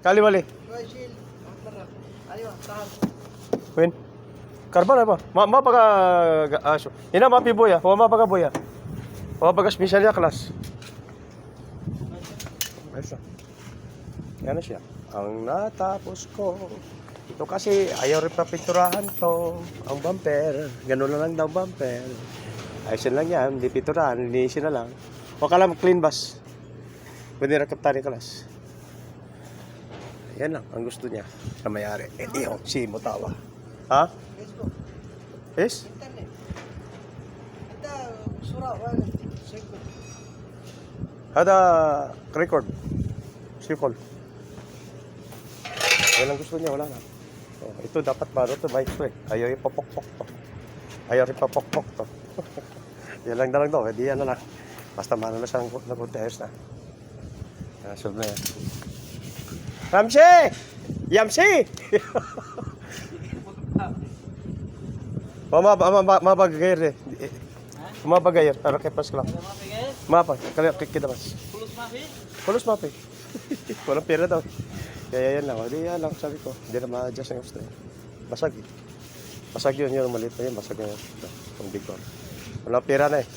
Kali bali. Win. Karban apa? Mapaga aso. Ina mapi boya. Wa mapaga boya. Wa mapaga special ya kelas. Ayos na. Yan na siya. Ang natapos ko. Ito kasi ayaw rin papinturahan to. Ang bumper. Ganun na lang daw bumper. Ayusin lang yan. Hindi pinturahan. Linisin na lang. Huwag ka lang clean bus. Pwede rakap tani kelas. Yan lang ang gusto niya na mayari. Iyo, si Mutawa. Ha? Yes? Ada record. Sipol. Yan ang gusto niya, wala na. Oh, ito dapat baro to, bike to eh. Ayaw ipapokpok to. Ayaw ipapokpok to. Yan lang daw. Hindi yan na lang. Basta mano na siyang napunti. Ayos na. Solve na yan. Ramsey! Yamsi! Mapagayar eh. Mapagayar. Para kay pas lang. Mapag. Kaya kita mas. Pulos mapi. Walang pera daw. Kaya yan lang. Hindi yan lang sabi ko. Hindi na ma-adjust ang gusto eh. Basag eh. Basag yun. Yung maliit na yun. Basag yun. Ang big one. Walang pera na eh.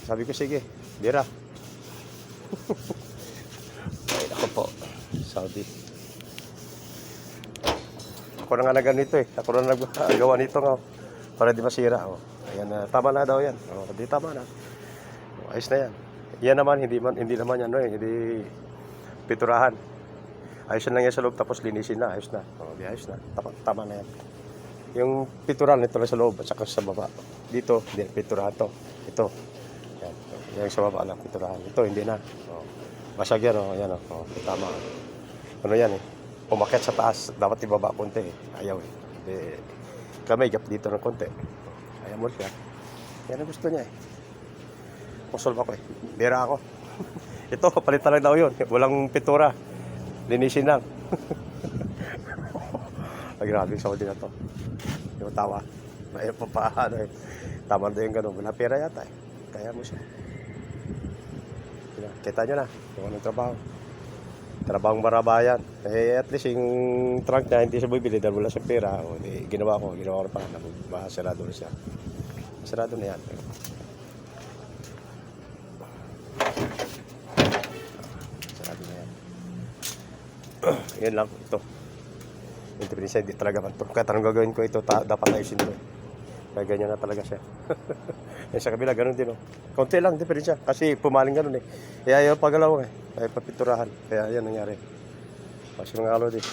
Sabi ko sige. Bira. Ay ako po. Saudi. Ako na nga na ganito eh. Ako na nagawa nito nga. Para di masira. Oh. Ayan, tama na daw yan. Oh, di tama na. Oh, ayos na yan. Yan naman, hindi naman yan. No, eh. Hindi piturahan. Ayos lang yan sa loob. Tapos linisin na. Ayos na. Oh, di ayos na. Tama na yan. Yung piturahan ito lang sa loob at saka sa baba. Dito, hindi. Piturahan to. Ito. Yan. Yung sa baba lang. Piturahan. Ito, hindi na. Oh. Basag yan. Oh. Yan, oh. Tama. Ano yan eh. Umakyat sa taas, dapat ibaba konti eh. Ayaw eh. Kami gap dito ng konti. Ayaw mo siya. Yan ang gusto niya eh. Pusolve ako eh. Bira ako. Ito, palitan lang daw yun. Walang pintura. Linisin lang. Ay, grabe sa din na to. Yung tawa. May papaano eh. Tama na yung gano'n. Wala pera yata eh. Kaya mo siya. Kita nyo na. Kung anong trabaho. Trabahong marabayan. Eh, at least yung trunk niya, hindi siya bibili dahil wala siyang pera. O, ginawa ko na pa. Masarado na siya. Masarado na yan. Masarado na yan. Yan lang. Ito. Independensia, hindi talaga man ito. Kaya tanong gagawin ko ito, dapat ayusin ito. Kaya ganyan na talaga siya. Yan sa kabila, ganun din. Oh. Konti lang, diferensya. Kasi pumaling ganun eh. Kaya ayaw pagalaw eh. Ay papiturahan. Kaya yan nangyari. Kasi mga alo din.